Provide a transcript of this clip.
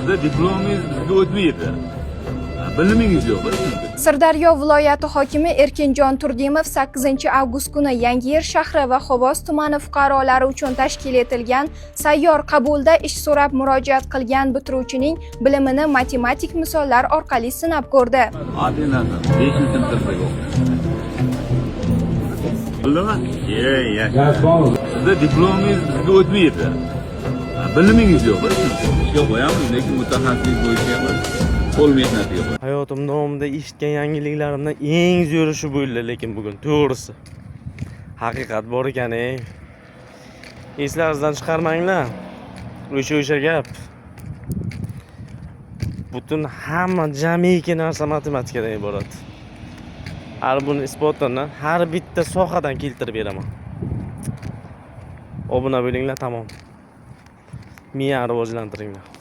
Sizni diplomingiz bizga o'tmaydi. Bilimingiz yo'q. Sirdaryo viloyati hokimi Erkinjon Turdimov 8-avgust kuni Yangiyer shahri va Xovos tumani fuqarolari uchun tashkil etilgan sayyor qabulda ish so'rab murojaat qilgan bitiruvchining bilimini matematik misollar orqali sinab ko'rdi. Adinadan 5-sinfda yo'q. Bildimi? Sizni diplomingiz bizga o'tmaydi. Bilimingiz yo'q. Ishga qo'yamiz, lekin mutaxassislik bo'yicha emas. Qo'l mehnatiga qo'yamiz. Hayotim davomida eshitgan yangiliklarimdan eng zo'ri shu bo'ldi, lekin bugun to'g'risi. Haqiqat bor ekan-ey. Eslaringizdan chiqarmanglar. O'sha gap. Butun hamma jamiki narsa matematikadan iborat. Har buni isbotini har bitta sohadan keltirib beraman. Obuna bo'linglar, tamom. Miyani rivojlantiringlar.